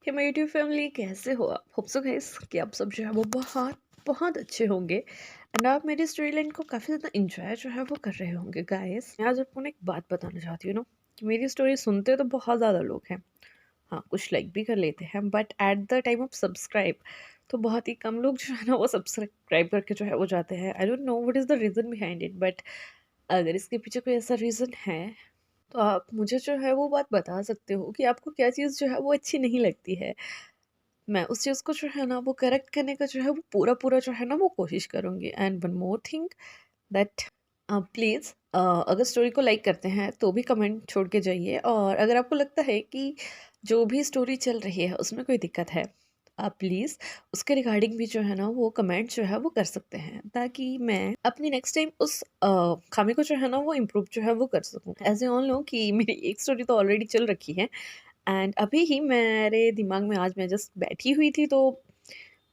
Hey my YouTube family, कैसे हो आप? होप सो गाइस कि आप सब जो है वो बहुत बहुत अच्छे होंगे एंड आप मेरी स्टोरी लाइन को काफ़ी ज़्यादा इंजॉय जो है वो कर रहे होंगे। गाइस, मैं आज आपको ना एक बात बताना चाहती हूँ ना कि मेरी स्टोरी सुनते तो बहुत ज़्यादा लोग हैं। हाँ, कुछ लाइक भी कर लेते हैं, but at the time of subscribe तो बहुत ही कम लोग जो है ना वो सब्सक्राइब करके जो है वो जाते हैं। I don't know what is the reason behind it, but अगर इसके पीछे कोई ऐसा रीज़न है तो आप मुझे जो है वो बात बता सकते हो कि आपको क्या चीज़ जो है वो अच्छी नहीं लगती है। मैं उस चीज़ को जो है ना वो करेक्ट करने का जो है वो पूरा जो है ना वो कोशिश करूँगी। And one more thing that please, अगर स्टोरी को लाइक करते हैं तो भी कमेंट छोड़ के जाइए, और अगर आपको लगता है कि जो भी स्टोरी चल रही है उसमें कोई दिक्कत है, आप प्लीज़ उसके रिगार्डिंग भी जो है ना वो कमेंट जो है वो कर सकते हैं, ताकि मैं अपनी नेक्स्ट टाइम उस खामी को जो है ना वो इम्प्रूव जो है वो कर सकूँ। ऐसे ऑन लो कि मेरी एक स्टोरी तो ऑलरेडी चल रखी है एंड अभी ही मेरे दिमाग में आज मैं जस्ट बैठी हुई थी, तो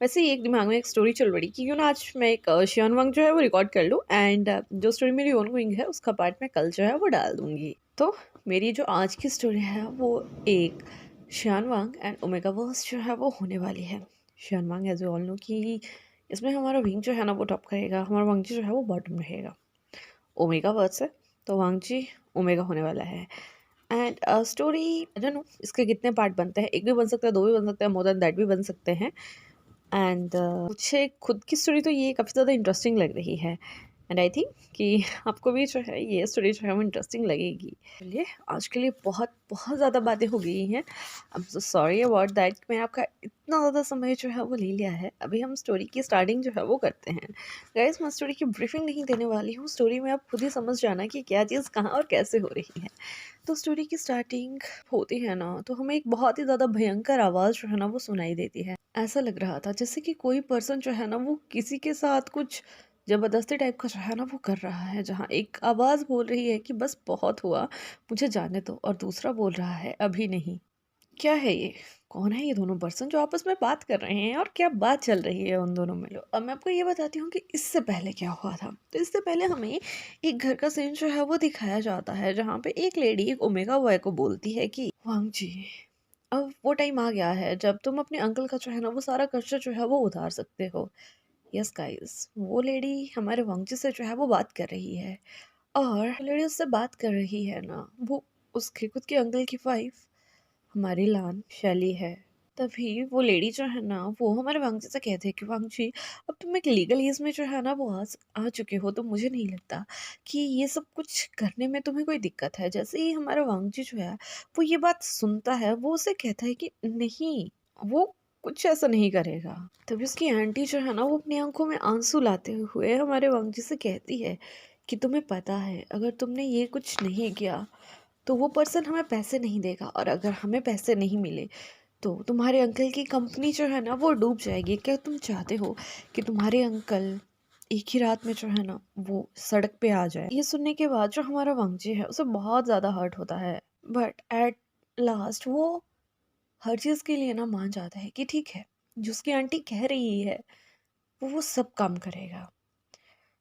वैसे ही एक दिमाग में एक स्टोरी चल पड़ी कि क्यों ना आज मैं एक शियान वांग जो है वो रिकॉर्ड कर लूँ, एंड जो स्टोरी मेरी ऑनगोइंग है उसका पार्ट मैं कल जो है वो डाल दूँगी। तो मेरी जो आज की स्टोरी है वो एक शियान वांग एंड ओमेगा वर्स जो है वो होने वाली है। शियान वांग एज ऑल नो कि इसमें हमारा विंग जो है ना वो टॉप करेगा, हमारा वांग जी जो है वो बॉटम रहेगा। ओमेगा वर्स है तो वांग जी ओमेगा होने वाला है। And story I don't know इसके कितने पार्ट बनते हैं, एक भी बन सकता है, दो भी बन सकते हैं, मोर देन दैट भी बन सकते हैं। एंड मुझे खुद की स्टोरी तो ये काफ़ी ज़्यादा इंटरेस्टिंग लग रही है, एंड आई थिंक कि आपको भी जो है ये स्टोरी जो है वो इंटरेस्टिंग लगेगी। चलिए, आज के लिए बहुत बहुत ज़्यादा बातें हो गई हैं। I am so sorry about that, मैंने आपका इतना ज़्यादा समय जो है वो ले लिया है। अभी हम स्टोरी की स्टार्टिंग जो है वो करते हैं। गाइस, मैं स्टोरी की ब्रीफिंग नहीं देने वाली हूँ, स्टोरी में आप खुद ही समझ जाना कि क्या चीज़ कहाँ और कैसे हो रही है। तो स्टोरी की स्टार्टिंग होती है ना तो हमें एक बहुत ही ज़्यादा भयंकर आवाज़ जो है ना वो सुनाई देती है। ऐसा लग रहा था जैसे कि कोई पर्सन जो है ना वो किसी के साथ कुछ ज़बरदस्ती टाइप का जो है ना वो कर रहा है, जहाँ एक आवाज़ बोल रही है कि बस बहुत हुआ, मुझे जाने दो, और दूसरा बोल रहा है अभी नहीं। क्या है ये? कौन है ये दोनों पर्सन जो आपस में बात कर रहे हैं, और क्या बात चल रही है उन दोनों में? लो, अब मैं आपको ये बताती हूँ कि इससे पहले क्या हुआ था। तो इससे पहले हमें एक घर का सीन जो है वो दिखाया जाता है, जहाँ पे एक लेडी एक ओमेगा बॉय को बोलती है कि वांग जी, अब वो टाइम आ गया है जब तुम अपने अंकल का जो है ना वो सारा कर्जा जो है वो उतार सकते हो। यस गाइस, वो लेडी हमारे वांग जी से जो है वो बात कर रही है, और लेडी उससे बात कर रही है ना वो उसके खुद के अंकल की वाइफ हमारी लान शैली है। तभी वो लेडी जो है ना वो हमारे वांग जी से कहते हैं कि वांग जी, अब तुम एक लीगल एज में जो है ना वो आ चुके हो, तो मुझे नहीं लगता कि ये सब कुछ करने में तुम्हें कोई दिक्कत है। जैसे ही हमारा वांग जी जो है वो ये बात सुनता है, वो उसे कहता है कि नहीं, वो कुछ ऐसा नहीं करेगा। तभी उसकी आंटी जो है ना वो अपनी आंखों में आंसू लाते हुए हमारे वांग जी से कहती है कि तुम्हें पता है अगर तुमने ये कुछ नहीं किया तो वो पर्सन हमें पैसे नहीं देगा, और अगर हमें पैसे नहीं मिले तो तुम्हारे अंकल की कंपनी जो है ना वो डूब जाएगी। क्या तुम चाहते हो कि तुम्हारे अंकल एक ही रात में जो है ना वो सड़क पे आ जाए? ये सुनने के बाद जो हमारा वांगजी है उसे बहुत ज़्यादा हर्ट होता है, बट एट लास्ट वो हर चीज़ के लिए ना मान जाता है कि ठीक है, जो उसकी आंटी कह रही है वो सब काम करेगा।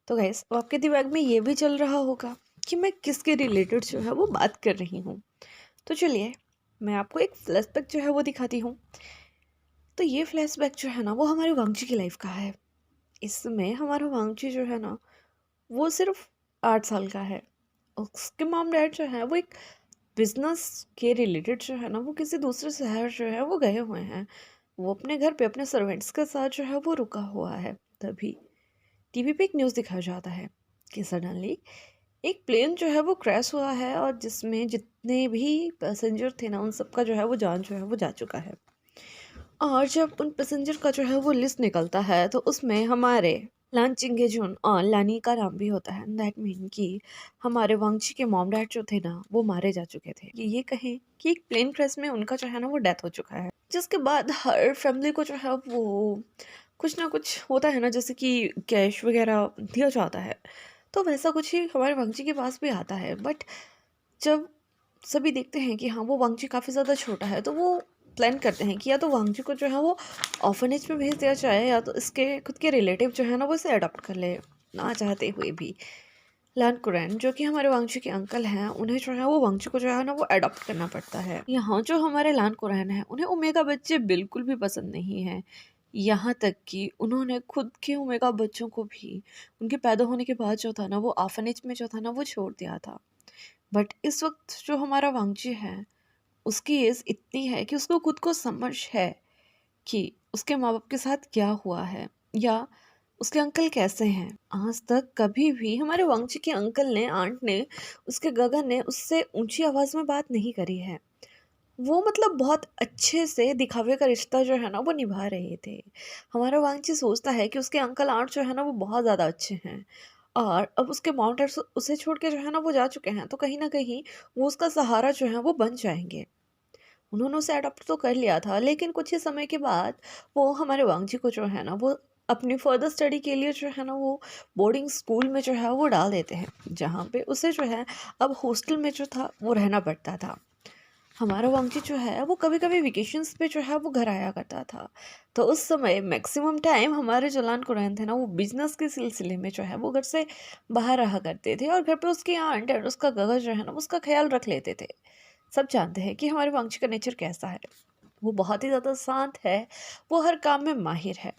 तो गाइस, आपके दिमाग में ये भी चल रहा होगा कि मैं किसके रिलेटेड जो है वो बात कर रही हूँ। तो चलिए, मैं आपको एक फ्लैशबैक जो है वो दिखाती हूँ। तो ये फ्लैशबैक जो है ना वो हमारे वांगजी की लाइफ का है। इसमें हमारा वांगजी जो है ना वो सिर्फ 8 साल का है। उसके मॉम डैड जो है वो एक बिजनेस के रिलेटेड जो है ना वो किसी दूसरे शहर जो है वो गए हुए हैं। वो अपने घर पे अपने सर्वेंट्स के साथ जो है वो रुका हुआ है। तभी टीवी पे एक न्यूज़ दिखाया जाता है कि सडनली एक प्लेन जो है वो क्रैश हुआ है, और जिसमें जितने भी पैसेंजर थे ना उन सबका जो है वो जान जो है वो जा चुका है। और जब उन पैसेंजर का जो है वो लिस्ट निकलता है तो उसमें हमारे लान चिंगेजुन और लानी का नाम भी होता है। दैट मीन कि हमारे वांगची के मॉम डैड जो थे ना वो मारे जा चुके थे। ये कहें कि एक प्लेन क्रैश में उनका जो है ना वो डेथ हो चुका है, जिसके बाद हर फैमिली को जो है वो कुछ ना कुछ होता है ना, जैसे कि कैश वगैरह दिया जाता है। तो वैसा कुछ ही हमारे वांगची के पास भी आता है, बट जब सभी देखते हैं कि हाँ वो वांगजी काफ़ी ज़्यादा छोटा है, तो वो प्लान करते हैं कि या तो वांगजी को जो है वो ऑर्फनेज में भेज दिया जाए, या तो इसके खुद के रिलेटिव जो है ना वो इसे अडॉप्ट कर ले, ना चाहते हुए भी। लान कुरैन जो कि हमारे वांगची के अंकल हैं, उन्हें जो है वो वांगची को जो है ना वो अडॉप्ट करना पड़ता है। यहाँ जो हमारे लान कुरैन हैं, उन्हें ओमेगा बच्चे बिल्कुल भी पसंद नहीं हैं। यहाँ तक कि उन्होंने खुद के ओमेगा बच्चों को भी उनके पैदा होने के बाद जो था ना वो ऑर्फनेज में जो था ना वो छोड़ दिया था। बट इस वक्त जो हमारा वांगची है, उसकी एज इतनी है कि उसको खुद को समझ है कि उसके माँ बाप के साथ क्या हुआ है या उसके अंकल कैसे हैं। आज तक कभी भी हमारे वांगची के अंकल ने, आंट ने, उसके गगन ने उससे ऊंची आवाज़ में बात नहीं करी है। वो मतलब बहुत अच्छे से दिखावे का रिश्ता जो है ना वो निभा रहे थे। हमारा वांगची सोचता है कि उसके अंकल आंट जो है ना वो बहुत ज़्यादा अच्छे हैं और अब उसके माउंटेन्स उसे छोड़ के जो है ना वो जा चुके हैं, तो कहीं ना कहीं वो उसका सहारा जो है वो बन जाएंगे। उन्होंने उसे अडॉप्ट तो कर लिया था, लेकिन कुछ ही समय के बाद वो हमारे वांगजी को जो है ना वो अपनी फर्दर स्टडी के लिए जो है ना वो बोर्डिंग स्कूल में जो है वो डाल देते हैं, जहाँ पे उसे जो है अब हॉस्टल में जो था वो रहना पड़ता था। हमारा वांगजी जो है वो कभी कभी वेकेशंस पे जो है वो घर आया करता था। तो उस समय मैक्सिमम टाइम हमारे जो लान कुरैन थे ना वो बिजनेस के सिलसिले में जो है वो घर से बाहर रहा करते थे और घर पे उसकी आंट और उसका गगा जो है ना उसका ख्याल रख लेते थे। सब जानते हैं कि हमारे वांगची का नेचर कैसा है। वो बहुत ही ज़्यादा शांत है, वो हर काम में माहिर है,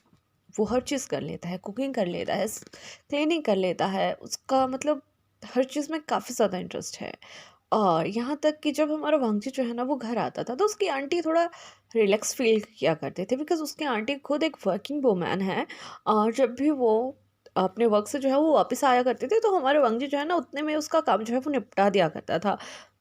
वो हर चीज़ कर लेता है, कुकिंग कर लेता है, क्लीनिंग कर लेता है, उसका मतलब हर चीज़ में काफ़ी ज़्यादा इंटरेस्ट है। और यहाँ तक कि जब हमारा वांगजी जो है ना वो घर आता था तो उसकी आंटी थोड़ा रिलैक्स फील किया करते थे, बिकॉज उसकी आंटी खुद एक वर्किंग वूमेन है। और जब भी वो अपने वर्क से जो है वो वापस आया करते थे तो हमारे वांगजी जो है ना उतने में उसका काम जो है वो निपटा दिया करता था।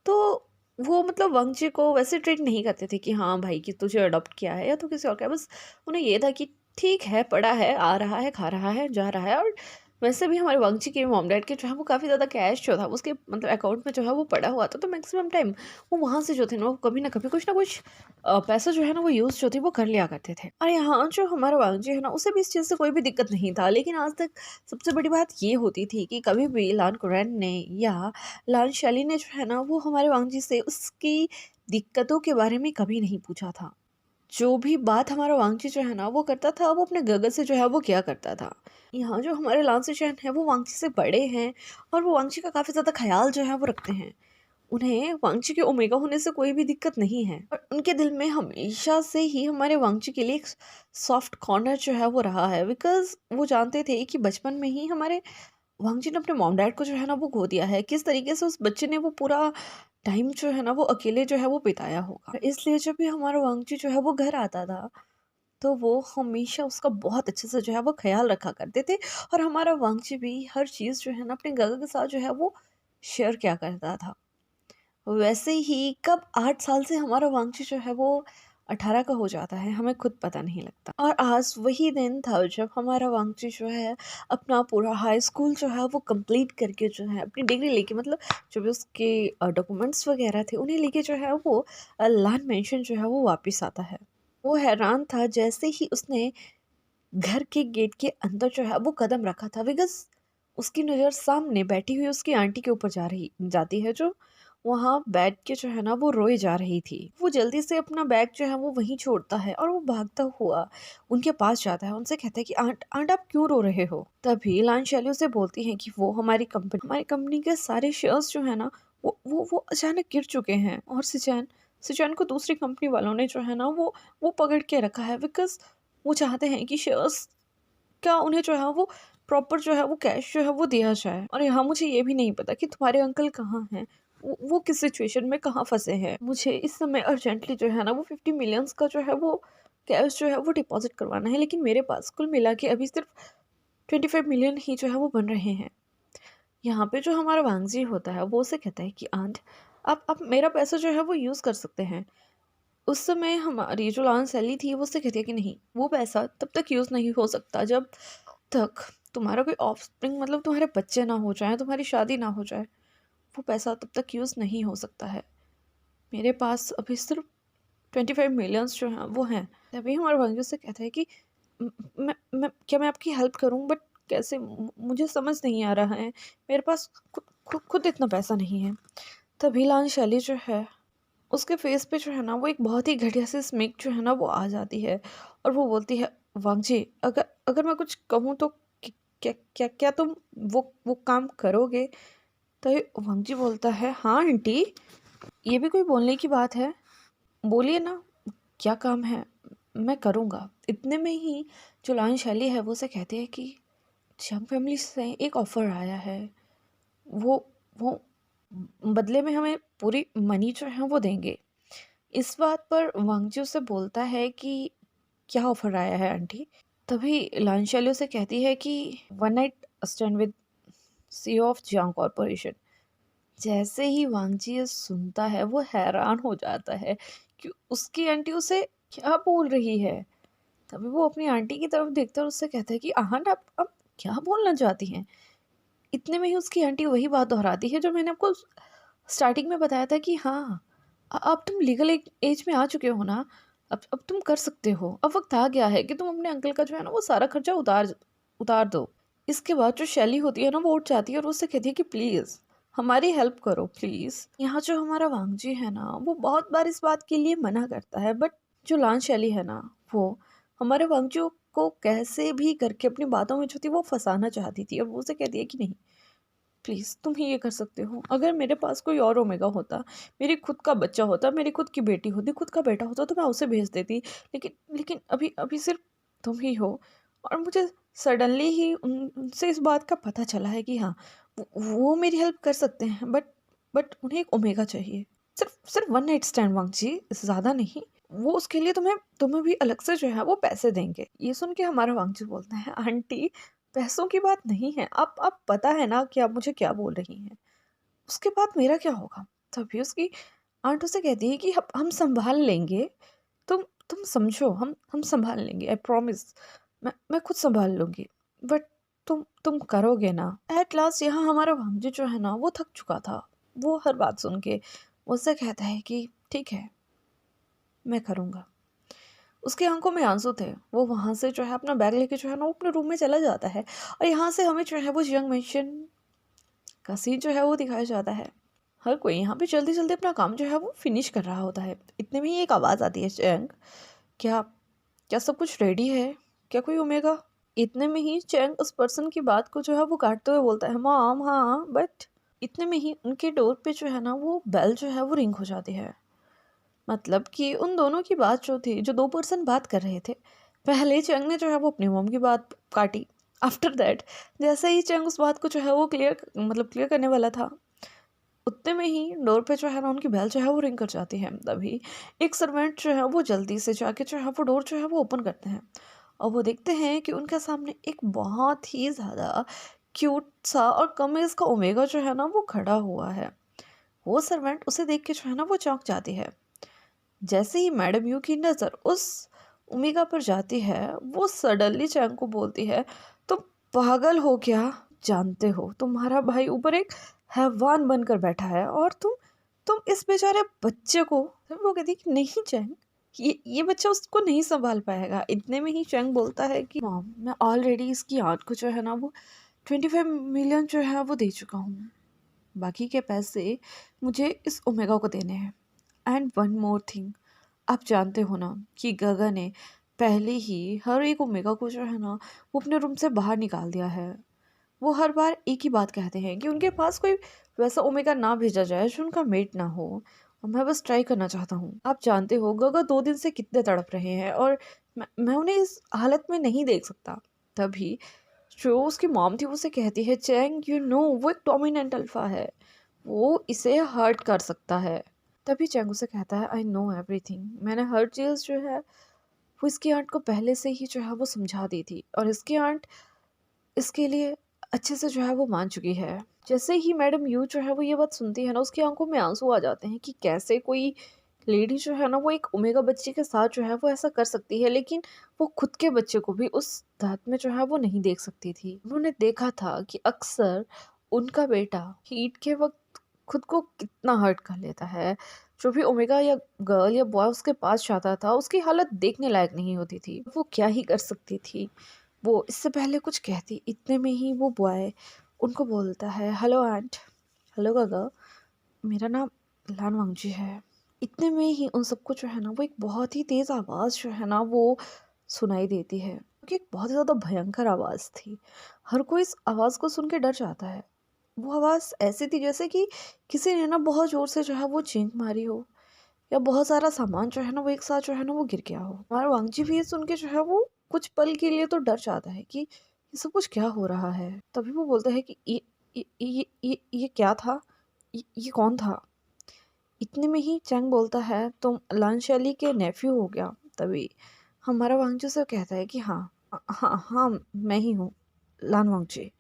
तो वो मतलब वांगजी को वैसे ट्रीट नहीं करते थे कि हाँ भाई कि तुझे अडॉप्ट किया है या तो किसी और का है। बस उन्हें ये था कि ठीक है, पड़ा है, आ रहा है, खा रहा है, जा रहा है। और वैसे भी हमारे वांगची के मॉम डैड के जो है वो काफ़ी ज़्यादा कैश जो था उसके मतलब अकाउंट में जो है वो पड़ा हुआ था, तो मैक्सिमम टाइम वो वहाँ से जो थे ना वो कभी ना कभी कुछ ना कुछ पैसा जो है ना वो यूज़ जो थी वो कर लिया करते थे। और यहाँ जो हमारा वांगजी है ना उसे भी इस चीज़ से कोई भी दिक्कत नहीं था, लेकिन आज तक सबसे बड़ी बात ये होती थी कि कभी भी लान कुरैन ने या लान शैली ने जो है ना वो हमारे वांगजी से उसकी दिक्कतों के बारे में कभी नहीं पूछा था। जो भी बात हमारा वांगची जो है ना वो करता था, वो अपने गगन से जो है वो किया करता था। यहाँ जो हमारे लांसी चैन है वो वांगची से बड़े हैं और वो वांगची का काफ़ी ज़्यादा ख्याल जो है वो रखते हैं। उन्हें वांगची के ओमेगा होने से कोई भी दिक्कत नहीं है और उनके दिल में हमेशा से ही हमारे वांगची के लिए एक सॉफ्ट कॉर्नर जो है वो रहा है, बिकॉज वो जानते थे कि बचपन में ही हमारे वांगजी ने अपने मॉम डैड को जो है ना वो खो दिया है। किस तरीके से उस बच्चे ने वो पूरा टाइम जो है ना वो अकेले जो है वो बिताया होगा। इसलिए जब भी हमारा वांगजी जो है वो घर आता था तो वो हमेशा उसका बहुत अच्छे से जो है वो ख्याल रखा करते थे। और हमारा वांगची भी हर चीज़ जो है ना अपने गगा के साथ जो है वो शेयर किया करता था। वैसे ही कब 8 साल से हमारा वांगची जो है वो 18 का हो जाता है, हमें खुद पता नहीं लगता। और आज वही दिन था जब हमारा वांगची जो है अपना पूरा हाई स्कूल जो है वो कंप्लीट करके जो है अपनी डिग्री लेके, मतलब जो भी उसके डॉक्यूमेंट्स वगैरह थे उन्हें लेके जो है वो लान मेंशन जो है वो वापस आता है। वो हैरान था जैसे ही उसने घर के गेट के अंदर जो है वो कदम रखा था, बिकॉज उसकी नज़र सामने बैठी हुई उसकी आंटी के ऊपर जाती है, जो वहाँ बैठ के जो है ना वो रोए जा रही थी। वो जल्दी से अपना बैग जो है वो वहीं छोड़ता है और वो भागता हुआ उनके पास जाता है, उनसे कहता है कि आंट आंट आप क्यों रो रहे हो। तभी लान शैली उसे बोलती है कि वो हमारी कंपनी के सारे शेयर्स जो है ना वो अचानक गिर चुके हैं और सिचैन सिचैन को दूसरी कंपनी वालों ने जो है ना वो पकड़ के रखा है, बिकॉज वो चाहते हैं कि शेयर्स का उन्हें जो है वो प्रॉपर जो है वो कैश जो है वो दिया जाए। और यहाँ मुझे ये भी नहीं पता कि तुम्हारे अंकल कहाँ हैं, वो किस सिचुएशन में कहाँ फंसे हैं। मुझे इस समय अर्जेंटली जो है ना वो 50 मिलियंस का जो है वो कैश जो है वो डिपॉजिट करवाना है, लेकिन मेरे पास कुल मिला के अभी सिर्फ 25 मिलियन ही जो है वो बन रहे हैं। यहाँ पे जो हमारा वांगजी होता है वो उसे कहता है कि आंट आप मेरा पैसा जो है वो यूज़ कर सकते हैं। उस समय हमारी जो लॉन सैली थी वो उससे कहती है कि नहीं, वो पैसा तब तक यूज़ नहीं हो सकता जब तक तुम्हारा कोई ऑफस्प्रिंग, मतलब तुम्हारे बच्चे ना हो जाए, तुम्हारी शादी ना हो जाए। वो पैसा तब तक यूज़ नहीं हो सकता है। मेरे पास अभी सिर्फ 25 मिलियंस जो हैं वो हैं। तभी हमारे भाई से कहता है कि मैं आपकी हेल्प करूं, बट कैसे, मुझे समझ नहीं आ रहा है, मेरे पास खुद इतना पैसा नहीं है। तभी लान शैली जो है उसके फेस पे जो है ना वो एक बहुत ही घटिया सी स्मिक जो है ना वो आ जाती है और वो बोलती है वांगजी, अगर अगर मैं कुछ कहूँ तो क्या क्या क्या तुम वो काम करोगे? तो वांग जी बोलता है, हाँ आंटी, ये भी कोई बोलने की बात है, बोलिए ना, क्या काम है, मैं करूँगा। इतने में ही जो लाइन शैली है वो उसे कहती है कि जंग फैमिली से एक ऑफ़र आया है, वो वो बदले में हमें पूरी मनी जो है वो देंगे। इस बात पर वांगजी उससे बोलता है कि क्या ऑफ़र आया है आंटी? तभी लांशैली उसे कहती है कि one night stand with CEO of Jiang corporation. जैसे ही वांगजी ये सुनता है वो हैरान हो जाता है कि उसकी आंटी उसे क्या बोल रही है। तभी वो अपनी आंटी की तरफ देखता है और उससे कहता है कि आहट आप क्या बोलना चाहती हैं? इतने में ही उसकी आंटी वही बात दोहराती है जो मैंने आपको स्टार्टिंग में बताया था कि हाँ, अब तुम लीगल एज में आ चुके हो ना, अब तुम कर सकते हो। अब वक्त आ गया है कि तुम अपने अंकल का जो है ना वो सारा खर्चा उतार उतार दो। इसके बाद जो शैली होती है ना वो उठ जाती है और उससे कहती है कि प्लीज़ हमारी हेल्प करो प्लीज़। यहाँ जो हमारा वांगजी है ना वो बहुत बार इस बात के लिए मना करता है, बट जो लान शैली है ना वो हमारे वांगजी को कैसे भी करके अपनी बातों में जो थी वो फंसाना चाहती थी और वो उसे कहती है कि नहीं, प्लीज़ तुम ही ये कर सकते हो। अगर मेरे पास कोई और ओमेगा होता, मेरी खुद का बच्चा होता, मेरी खुद की बेटी होती, खुद का बेटा होता तो मैं उसे भेज देती। लेकिन लेकिन अभी अभी सिर्फ तुम ही हो और मुझे सडनली ही उनसे इस बात का पता चला है कि हाँ, वो मेरी हेल्प कर सकते हैं, बट उन्हें एक ओमेगा चाहिए। सिर्फ सिर्फ वन नाइट स्टैंड वांगजी, ज़्यादा नहीं। वो उसके लिए तुम्हें तुम्हें भी अलग से जो है वो पैसे देंगे। ये सुन के हमारा वांगजी बोलता है, आंटी पैसों की बात नहीं है, आप पता है ना कि आप मुझे क्या बोल रही हैं। उसके बाद मेरा क्या होगा? तभी उसकी आंट उसे कहती है कि हम संभाल लेंगे, तुम समझो, हम संभाल लेंगे, आई प्रॉमिस, मैं खुद संभाल लूँगी। बट तुम करोगे ना? एट लास्ट यहाँ हमारा भांजे जो है ना वो थक चुका था। वो हर बात सुन के उससे कहता है कि ठीक है, मैं करूँगा। उसकी आंखों में आंसू थे। वो वहाँ से जो है अपना बैग लेके जो है ना वो अपने रूम में चला जाता है और यहाँ से हमें जो है वो यंग मेंशन का सीन जो है वो दिखाया जाता है। हर कोई यहाँ पे जल्दी जल्दी अपना काम जो है वो फिनिश कर रहा होता है। इतने में ही एक आवाज़ आती है, चैंग, क्या क्या सब कुछ रेडी है? क्या कोई ओमेगा? इतने में ही चैंग उस पर्सन की बात को जो है वो काटते हुए बोलता है, मॉम हाँ, बट इतने में ही उनके डोर पे जो है ना वो बेल जो है वो रिंग हो जाती है। मतलब कि उन दोनों की बात जो थी, जो 2 पर्सन बात कर रहे थे, पहले चंग ने जो है वो अपनी मॉम की बात काटी। आफ्टर दैट जैसे ही चंग उस बात को जो है वो क्लियर करने वाला था, उतने में ही डोर पे जो है ना उनकी बेल जो है वो रिंग कर जाती है। तभी एक सर्वेंट जो है वो जल्दी से जाके जो है वो डोर जो है वो ओपन करते हैं और वो देखते हैं कि उनके सामने एक बहुत ही ज़्यादा क्यूट सा और कम एज का ओमेगा जो है ना वो खड़ा हुआ है। वो सर्वेंट उसे देख के जो है ना वो चौंक जाती है। जैसे ही मैडम यू की नज़र उस ओमेगा पर जाती है, वो सडनली चैंग को बोलती है, तुम पागल हो क्या? जानते हो तुम्हारा भाई ऊपर एक हैवान बनकर बैठा है और तुम इस बेचारे बच्चे को। तो वो कहती है कि नहीं चैंग, ये बच्चा उसको नहीं संभाल पाएगा। इतने में ही चैंग बोलता है कि मॉम, मैं ऑलरेडी इसकी आंट को जो है ना वो 25 मिलियन जो है वो दे चुका हूँ। बाकी के पैसे मुझे इस ओमेगा को देने हैं। एंड वन मोर थिंग, आप जानते हो ना कि गगन ने पहले ही हर एक ओमेगा को जो है ना वो अपने रूम से बाहर निकाल दिया है। वो हर बार एक ही बात कहते हैं कि उनके पास कोई वैसा ओमेगा ना भेजा जाए जो उनका मेट ना हो, और मैं बस ट्राई करना चाहता हूँ। आप जानते हो गगा 2 दिन से कितने तड़प रहे हैं और मैं उन्हें इस हालत में नहीं देख सकता। तभी जो उसकी मॉम थी वो उसे कहती है, चैंग यू नो वो एक डोमिनेंट अल्फा है, वो इसे हर्ट कर सकता है। तभी चैंग उसे कहता है, आई नो एवरीथिंग, मैंने हर चीज़ जो है वो इसकी आंट को पहले से ही जो है वो समझा दी थी और इसकी आंट इसके लिए अच्छे से जो है वो मान चुकी है। जैसे ही मैडम यू जो है वो ये बात सुनती है ना उसकी आंखों में आंसू आ जाते हैं कि कैसे कोई लेडी जो है ना वो एक ओमेगा बच्चे के साथ जो है वो ऐसा कर सकती है, लेकिन वो खुद के बच्चे को भी उस हालत में जो है वो नहीं देख सकती थी। उन्होंने देखा था कि अक्सर उनका बेटा हीट के वक्त खुद को कितना हर्ट कर लेता है। जो भी ओमेगा या गर्ल या बॉय उसके पास जाता था उसकी हालत देखने लायक नहीं होती थी। वो क्या ही कर सकती थी, वो इससे पहले कुछ कहती। इतने में ही वो बॉय उनको बोलता है, हेलो आंट, हेलो गागा, मेरा नाम लान वांगजी है। इतने में ही उन सबको जो है ना वो एक बहुत ही तेज़ आवाज़ जो है ना वो सुनाई देती है। क्योंकि एक बहुत ज़्यादा भयंकर आवाज़ थी। हर कोई इस आवाज़ को सुन के डर जाता है। वो आवाज़ ऐसी थी जैसे कि किसी ने ना बहुत ज़ोर से जो है वो चीख मारी हो, या बहुत सारा सामान जो है ना वो एक साथ जो है ना वो गिर गया हो। हमारा वांगजी भी ये सुन के जो है वो कुछ पल के लिए तो डर जाता है कि ये सब कुछ क्या हो रहा है। तभी वो बोलता है कि ये क्या था? ये कौन था? इतने में ही चैंग बोलता है, तुम लान शैली के नेफ्यू हो क्या? तभी हमारा वांगजी से कहता है कि हाँ, हाँ, मैं ही हूँ, लान वांगजी।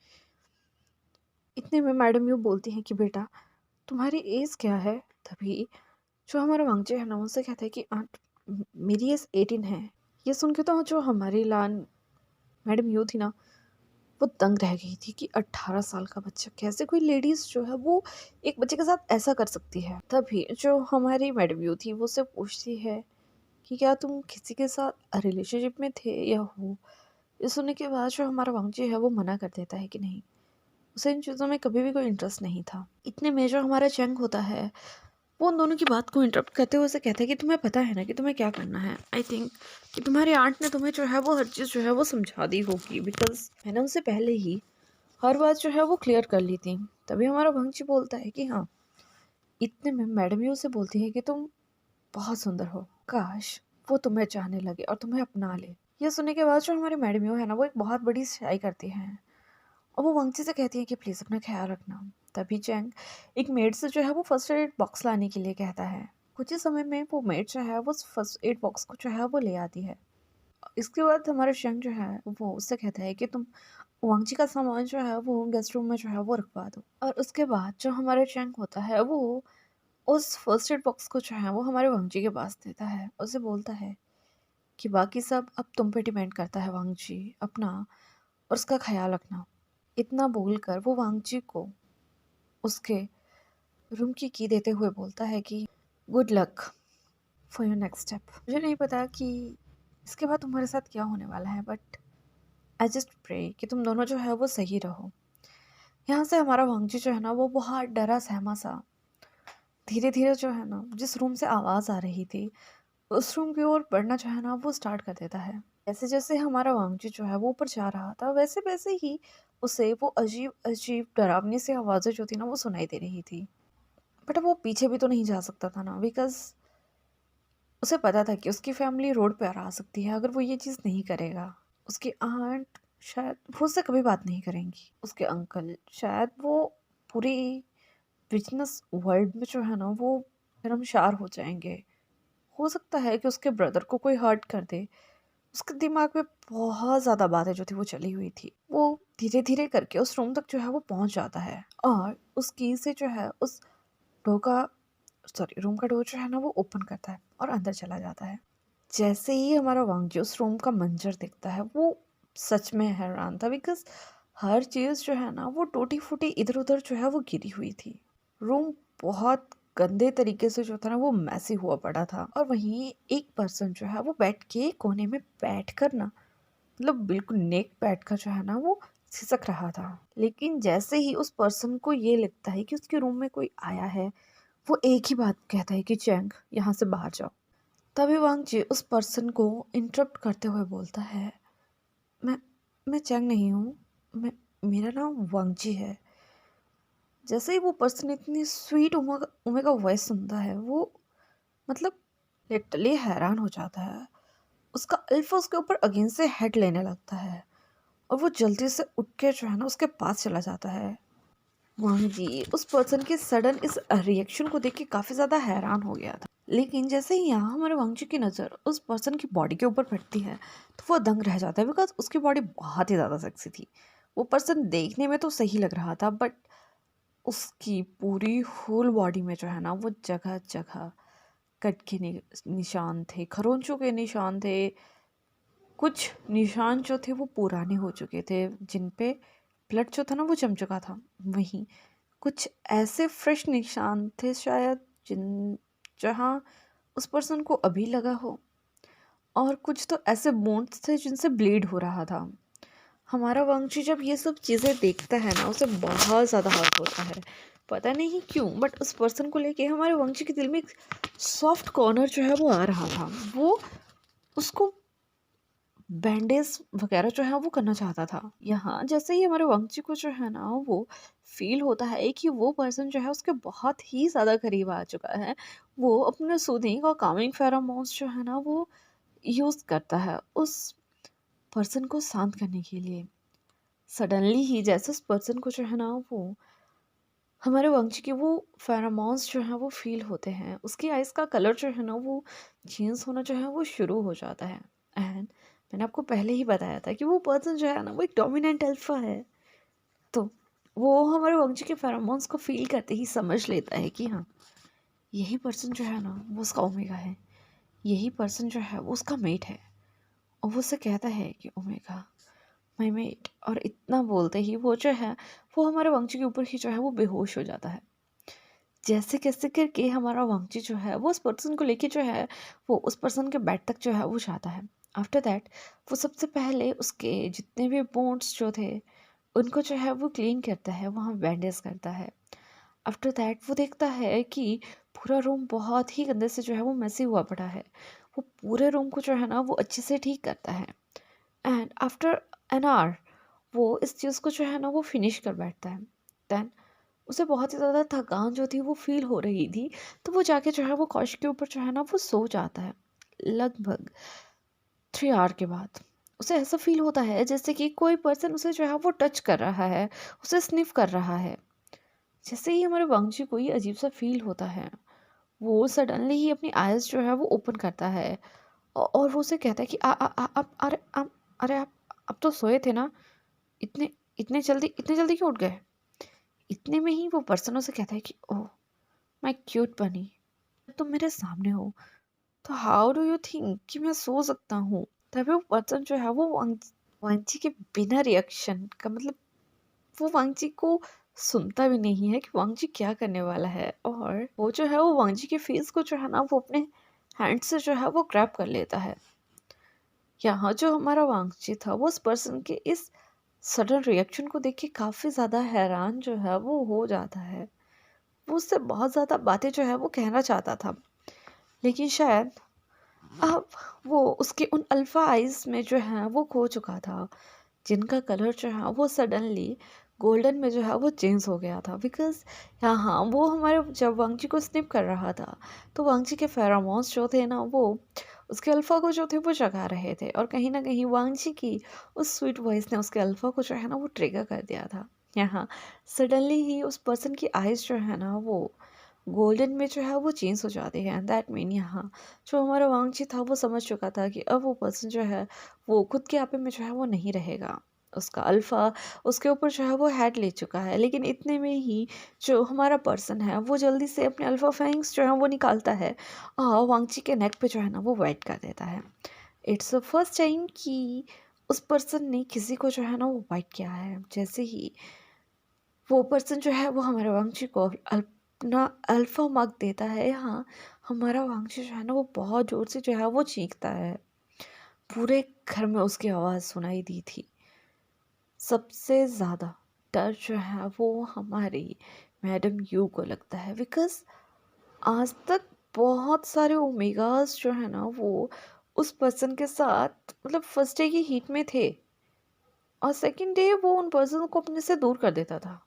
इतने में मैडम यू बोलती हैं कि बेटा, तुम्हारी एज क्या है? तभी जो हमारा वांगजे है ना उनसे कहता है कि आंट, मेरी एज 18 है। ये सुन के तो जो हमारी लान मैडम यू थी ना, वो दंग रह गई थी कि 18 साल का बच्चा, कैसे कोई लेडीज जो है वो एक बच्चे के साथ ऐसा कर सकती है। तभी जो हमारी मैडम यू थी वो उससे पूछती है कि क्या तुम किसी के साथ रिलेशनशिप में थे या हो? ये सुनने के बाद जो हमारा वांगजी है वो मना कर देता है कि नहीं, उसे इन चीज़ों में कभी भी कोई इंटरेस्ट नहीं था। इतने में जो हमारा चैंग होता है वो उन दोनों की बात को इंटरप्ट करते हुए उसे कहते हैं कि तुम्हें पता है ना कि तुम्हें क्या करना है। आई थिंक कि तुम्हारी आंट ने तुम्हें जो है वो हर चीज़ जो है वो समझा दी होगी, बिकॉज मैंने उनसे पहले ही हर बात जो है वो क्लियर कर ली थी। तभी हमारा भंगची बोलता है कि हाँ। इतने में मैडम ही उसे बोलती है कि तुम बहुत सुंदर हो, काश वो तुम्हें चाहने लगे और तुम्हें अपना ले। ये सुनने के बाद जो हमारी मैडम यू है ना वो एक बहुत बड़ी सच्चाई करती हैं और वो वंशी से कहती है कि प्लीज़ अपना ख्याल रखना। तभी चैंग एक मेड से जो है वो फर्स्ट एड बॉक्स लाने के लिए कहता है। कुछ ही समय में वो मेड जो है वो फर्स्ट एड बॉक्स को जो है वो ले आती है। इसके बाद हमारा चैंग जो है वो उससे कहता है कि तुम वांगची का सामान जो है वो गेस्ट रूम में जो है वो रखवा दो। और उसके बाद जो हमारा चैंग होता है वो उस फर्स्ट एड बॉक्स को जो है वो हमारे वांगची के पास देता है। उसे बोलता है कि बाकी सब अब तुम पे डिपेंड करता है वांगची, अपना और उसका ख्याल रखना। इतना बोलकर वो वांगची को उसके रूम की देते हुए बोलता है कि good luck for your next step. मुझे नहीं पता कि इसके बाद तुम्हारे साथ क्या होने वाला है, बट आई जस्ट प्रे कि तुम दोनों जो है वो सही रहो। यहाँ से हमारा वांगजी जो है ना वो बहुत डरा सहमा सा धीरे धीरे जो है ना जिस रूम से आवाज़ आ रही थी उस रूम की ओर बढ़ना जो है ना वो स्टार्ट कर देता है। जैसे जैसे हमारा वांगजी जो है वो ऊपर जा रहा था वैसे वैसे ही उसे वो अजीब अजीब डरावनी सी आवाज़ें जो थी ना वो सुनाई दे रही थी। बट अब वो पीछे भी तो नहीं जा सकता था ना, बिकॉज उसे पता था कि उसकी फैमिली रोड पर आ सकती है अगर वो ये चीज़ नहीं करेगा। उसकी आंट शायद वो उससे कभी बात नहीं करेंगी, उसके अंकल शायद वो पूरी बिजनेस वर्ल्ड में जो है ना वो शर्मशार हो जाएंगे। हो सकता है कि उसके ब्रदर को कोई हर्ट कर दे। उसके दिमाग में बहुत ज़्यादा बातें जो थी वो चली हुई थी। वो धीरे धीरे करके उस रूम तक जो है वो पहुंच जाता है और उस की से जो है उस डोर का रूम का डोर जो है ना वो ओपन करता है और अंदर चला जाता है। जैसे ही हमारा वांगजी उस रूम का मंजर देखता है वो सच में हैरान था, बिकॉज हर चीज़ जो है ना वो टूटी फूटी इधर उधर जो है वो गिरी हुई थी। रूम बहुत गंदे तरीके से जो था ना वो मैसी हुआ पड़ा था और वहीं एक पर्सन जो है वो बैठ के कोने में बैठ कर ना, मतलब बिल्कुल नेक बैठ कर जो है ना वो सिसक रहा था। लेकिन जैसे ही उस पर्सन को ये लगता है कि उसके रूम में कोई आया है वो एक ही बात कहता है कि चैंग यहाँ से बाहर जाओ। तभी वांग जी उस पर्सन को इंटरप्ट करते हुए बोलता है, मैं मैं चैंग नहीं हूँ, मैं मेरा नाम वांगजी है। जैसे ही वो पर्सन इतनी स्वीट उमे का वॉइस सुनता है वो मतलब लिटरली हैरान हो जाता है। उसका अल्फा उसके ऊपर अगेन से हेड लेने लगता है और वो जल्दी से उठ के जो है ना उसके पास चला जाता है। वांग जी उस पर्सन के सडन इस रिएक्शन को देख के काफ़ी ज़्यादा हैरान हो गया था। लेकिन जैसे ही यहाँ हमारे वांग जी की नज़र उस पर्सन की बॉडी के ऊपर पड़ती है तो वो दंग रह जाता है, बिकॉज उसकी बॉडी बहुत ही ज़्यादा सेक्सी थी। वो पर्सन देखने में तो सही लग रहा था बट उसकी पूरी होल बॉडी में जो है ना वो जगह जगह कट के निशान थे, खरोंचों के निशान थे। कुछ निशान जो थे वो पुराने हो चुके थे जिन पे ब्लड जो था ना वो जम चुका था। वहीं कुछ ऐसे फ्रेश निशान थे शायद जिन जहाँ उस पर्सन को अभी लगा हो, और कुछ तो ऐसे बोन्स थे जिनसे ब्लीड हो रहा था। हमारा वंशी जब ये सब चीज़ें देखता है ना उसे बहुत ज़्यादा हर्ट होता है, पता नहीं क्यों, बट उस पर्सन को लेके हमारे वंशी के दिल में एक सॉफ्ट कॉर्नर जो है वो आ रहा था। वो उसको बैंडेज वगैरह जो है वो करना चाहता था। यहाँ जैसे ही हमारे वांगची को जो है ना वो फ़ील होता है कि वो पर्सन जो है उसके बहुत ही ज़्यादा करीब आ चुका है, वो अपने सूदिंग और कामिंग फेरोमोन्स जो है ना वो यूज़ करता है उस पर्सन को शांत करने के लिए। सडनली ही जैसे उस पर्सन को जो है ना वो हमारे वंश के वो फेरोमोन्स जो हैं वो फ़ील होते हैं, उसकी आइज़ का कलर जो है ना वो चेंज होना जो है वो शुरू हो जाता है। एंड मैंने आपको पहले ही बताया था कि वो पर्सन जो है ना वो एक डोमिनेंट अल्फ़ा है। तो वो हमारे वंश के फेरोमोन्स को फ़ील करते ही समझ लेता है कि हाँ, यही पर्सन जो है ना वो उसका ओमेगा है, यही पर्सन जो है वो उसका मेट है। और वो उससे कहता है कि ओमेगा माय मेट, और इतना बोलते ही वो जो है वो हमारे वंश के ऊपर ही जो है वो बेहोश हो जाता है। जैसे कैसे करके हमारा वांगची जो है वो उस पर्सन को लेके जो है वो उस पर्सन के बेड तक जो है वो जाता है। आफ्टर दैट वो सबसे पहले उसके जितने भी बोन्स जो थे उनको जो है वो क्लीन करता है, वहाँ बैंडेज करता है। आफ्टर दैट वो देखता है कि पूरा रूम बहुत ही गंदे से जो है वो मैसी हुआ पड़ा है। वो पूरे रूम को जो है ना वो अच्छे से ठीक करता है। एंड आफ्टर एन आवर वो इस चीज़ को जो है ना वो फिनिश कर बैठता है। देन उसे बहुत ही ज़्यादा थकान जो थी वो फ़ील हो रही थी, तो वो जाके जो है वो कॉच के ऊपर जो है ना वो सो जाता है। लगभग 3 आवर के बाद उसे ऐसा फ़ील होता है जैसे कि कोई पर्सन उसे जो है वो टच कर रहा है, उसे स्निफ़ कर रहा है। जैसे ही हमारे वांगजी को ये अजीब-सा फ़ील होता है, वो सडनली ही अपनी आइज़ जो है वो ओपन करता है और वो उसे कहता है कि आप अरे आप तो सोए थे ना? इतने इतने जल्दी क्यों उठ गए? इतने में ही वो पर्सन उसे कहता है कि ओह! माय क्यूट बनी, तुम मेरे सामने हो, तो हाउ डू यू थिंक कि मैं सो सकता हूँ? तभी वो पर्सन जो है वो वांची के बिना रिएक्शन का मतलब वो वांची को सुनता भी नहीं है कि वांची क्या करने वाला है, और वो जो है वो वांची के फेस को जो है ना वो अपने हैंड से जो है वो ग्रैब कर लेता है। यहाँ जो हमारा वांची था वो उस पर्सन के इस सडन रिएक्शन को देख के काफ़ी ज़्यादा हैरान जो है वो हो जाता है। वो उससे बहुत ज़्यादा बातें जो है वो कहना चाहता था, लेकिन शायद अब वो उसके उन अल्फ़ा आइज़ में जो है वो खो चुका था, जिनका कलर जो है वो सडनली गोल्डन में जो है वो चेंज हो गया था। बिकॉज़ यहाँ वो हमारे जब वांगजी को स्निप कर रहा था, तो वांगजी के फेरोमोन्स जो थे ना वो उसके अल्फ़ा को जो थे वो जगा रहे थे, और कहीं न कहीं वांगजी की उस स्वीट वॉइस ने उसके अल्फ़ा को जो है ना वो ट्रिगर कर दिया था। यहाँ सडनली ही उस पर्सन की आइज़ जो है ना वो गोल्डन में जो है वो चेंज हो जाती है, एंड दैट मीन यहाँ जो हमारा वांगची था वो समझ चुका था कि अब वो पर्सन जो है वो खुद के आपे में जो है वो नहीं रहेगा। उसका अल्फ़ा उसके ऊपर जो है वो हेड ले चुका है, लेकिन इतने में ही जो हमारा पर्सन है वो जल्दी से अपने अल्फ़ा फैंग्स जो है वो निकालता है और वांगची के नेक पे जो है ना वो वाइट कर देता है। इट्स द फर्स्ट टाइम कि उस पर्सन ने किसी को जो है ना वो वाइट किया है। जैसे ही वो पर्सन जो है वो हमारे वांगची को अपना अल्फ़ा मार्क देता है, यहाँ हमारा वांगची जो है ना वो बहुत ज़ोर से जो है वो चीखता है। पूरे घर में उसकी आवाज़ सुनाई दी थी। सबसे ज़्यादा डर जो है वो हमारी मैडम यू को लगता है, बिकॉज़ आज तक बहुत सारे ओमेगास जो है ना वो उस पर्सन के साथ मतलब फर्स्ट डे की हीट में थे, और सेकंड डे वो उन पर्सन को अपने से दूर कर देता था।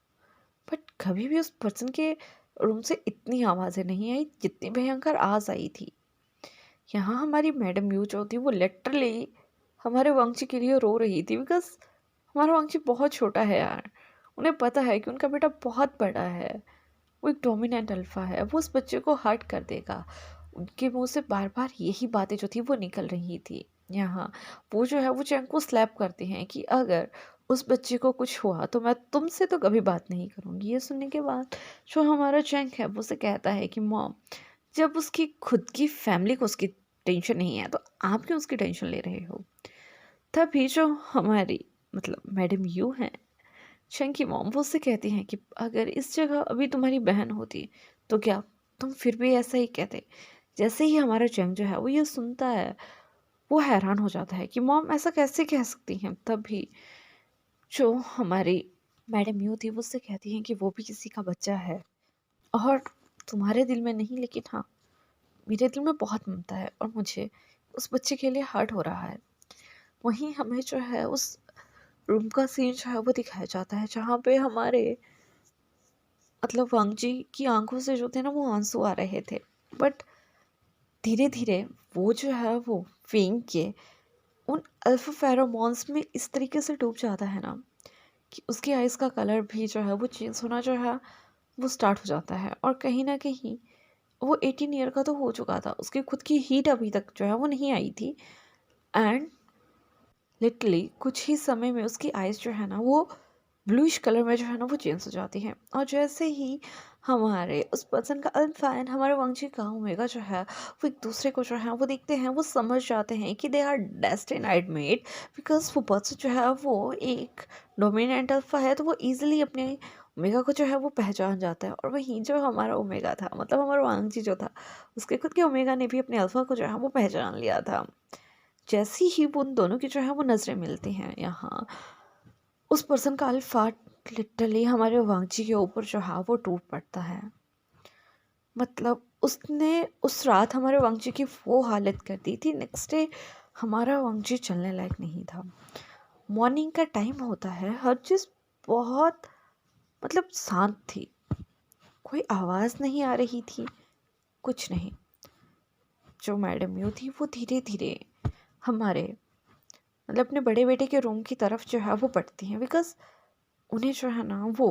बट कभी भी उस पर्सन के रूम से इतनी आवाज़ें नहीं आई जितनी भयंकर आवाज़ आई थी। यहाँ हमारी मैडम यू जो थी वो लिटरली हमारे वांगची के लिए रो रही थी, बिकॉज हमारा वांगची बहुत छोटा है यार। उन्हें पता है कि उनका बेटा बहुत बड़ा है, वो एक डोमिनेंट अल्फा है, वो उस बच्चे को हर्ट कर देगा। उनके मुंह से बार बार यही बातें जो थी वो निकल रही थी। यहाँ वो जो है वो चैंग को स्लैप करते हैं कि अगर उस बच्चे को कुछ हुआ तो मैं तुमसे तो कभी बात नहीं करूँगी। ये सुनने के बाद जो हमारा चैंग है वो उसे कहता है कि मॉम, जब उसकी खुद की फैमिली को उसकी टेंशन नहीं है तो आप क्यों उसकी टेंशन ले रहे हो? तभी जो हमारी मतलब मैडम यू हैं, चैंग की मॉम, वो उससे कहती हैं कि अगर इस जगह अभी तुम्हारी बहन होती तो क्या तुम फिर भी ऐसा ही कहते? जैसे ही हमारा चैंग जो है वो ये सुनता है, वो हैरान हो जाता है कि मॉम ऐसा कैसे कह सकती हैं। तभी जो हमारी मैडम यू थी वो उससे कहती हैं कि वो भी किसी का बच्चा है, और तुम्हारे दिल में नहीं लेकिन हाँ मेरे दिल में बहुत ममता है, और मुझे उस बच्चे के लिए हर्ट हो रहा है। वहीं हमें जो है उस रूम का सीन जो है वो दिखाया जाता है जहाँ पे हमारे मतलब वांग जी की आंखों से जो थे ना वो आंसू आ रहे थे। बट धीरे धीरे वो जो है वो फेंग के उन अल्फा फेरोमोन्स में इस तरीके से डूब जाता है ना कि उसकी आइज़ का कलर भी जो है वो चेंज होना जो है वो स्टार्ट हो जाता है। और कहीं ना कहीं वो 18 ईयर का तो हो चुका था, उसकी खुद की हीट अभी तक जो है वो नहीं आई थी। एंड लिटरली कुछ ही समय में उसकी आइज़ जो है ना वो ब्लूइश कलर में जो है ना वो चेंज हो जाती हैं। और जैसे ही हमारे उस पर्सन का अल्फा एंड हमारे वांगजी का ओमेगा जो है वो एक दूसरे को जो है वो देखते हैं, वो समझ जाते हैं कि दे आर डेस्टिनाइड मेट। बिकॉज वो पर्सन जो है वो एक डोमिनेंट अल्फा है तो वो ईजिली अपने ओमेगा को जो है वो पहचान जाता है। और वहीं जो हमारा ओमेगा था मतलब हमारा वांगजी जो था उसके खुद के ओमेगा ने भी अपने अल्फा को जो है वो पहचान लिया था। जैसी ही वो उन दोनों की जो है वो नज़रें मिलती हैं यहाँ, उस पर्सन का अल्फा लिटरली हमारे वांगजी के ऊपर जो है वो टूट पड़ता है। मतलब उसने उस रात हमारे वांगजी की वो हालत कर दी थी, नेक्स्ट डे हमारा वांगजी चलने लायक नहीं था। मॉर्निंग का टाइम होता है, हर चीज़ बहुत मतलब शांत थी, कोई आवाज़ नहीं आ रही थी, कुछ नहीं। जो मैडम यू थी वो धीरे धीरे हमारे मतलब अपने बड़े बेटे के रूम की तरफ जो है वो बढ़ती हैं। बिकॉज उन्हें जो है ना वो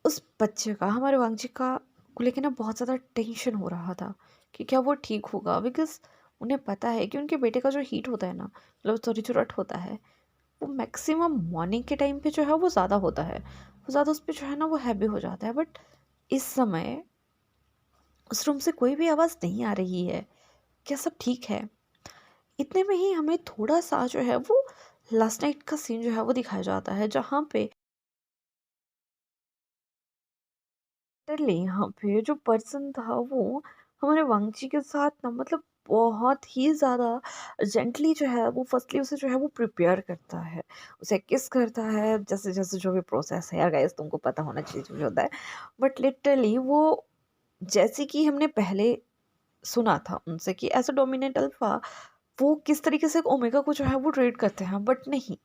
उस बच्चे का हमारे वांगजी का को लेके ना बहुत ज़्यादा टेंशन हो रहा था कि क्या वो ठीक होगा। बिकॉज उन्हें पता है कि उनके बेटे का जो हीट होता है ना मतलब सॉरी जो रट होता है वो मैक्सिमम मॉर्निंग के टाइम पे जो है वो ज़्यादा होता है, वो ज़्यादा उस पर जो है ना वो हैवी हो जाता है। बट इस समय उस रूम से कोई भी आवाज़ नहीं आ रही है, क्या सब ठीक है। इतने में ही हमें थोड़ा सा जो है वो लास्ट नाइट का सीन जो है वो दिखाया जाता है जहाँ पे लिटरली यहाँ पे जो पर्सन था वो हमारे वांगजी के साथ ना मतलब बहुत ही ज़्यादा जेंटली जो है वो फर्स्टली उसे जो है वो प्रिपेयर करता है, उसे किस करता है, जैसे जैसे जो भी प्रोसेस है यार गाइस तुमको पता होना चाहिए जो भी होता है। बट लिटरली वो जैसे कि हमने पहले सुना था उनसे कि एज अ डोमिनेंट अल्फा वो किस तरीके से ओमेगा को जो है वो ट्रीट करते हैं, बट नहीं,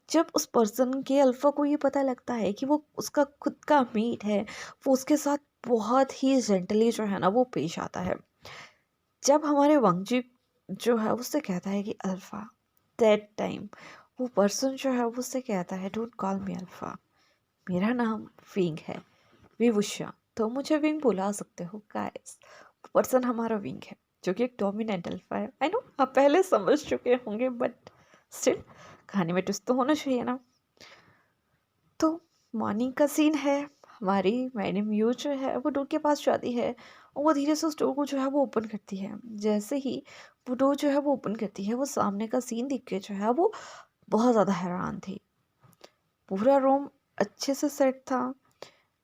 जब उस पर्सन के अल्फा को ये पता लगता है कि वो उसका खुद का मीट है, वो उसके साथ बहुत ही जेंटली जो है ना वो पेश आता है। जब हमारे वांगजी जो है उससे कहता है कि अल्फा, दैट टाइम वो पर्सन जो है वो उससे कहता है डोंट कॉल मी अल्फा, मेरा नाम विंग है, विवुशा, तो मुझे विंग बुला सकते हो गाइस। पर्सन हमारा विंग है जो कि एक डोमिनेंट अल्फा है। आई नो आप पहले समझ चुके होंगे बट स्टिल कहानी में ट्विस्ट तो होना चाहिए ना। तो मॉर्निंग का सीन है, हमारी मैडम यू जो है वो डोर के पास जाती है और वो धीरे से उस डोर को जो है वो ओपन करती है। जैसे ही वो डोर जो है वो ओपन करती है वो सामने का सीन देख के जो है वो बहुत ज़्यादा हैरान थी। पूरा रूम अच्छे से सेट था,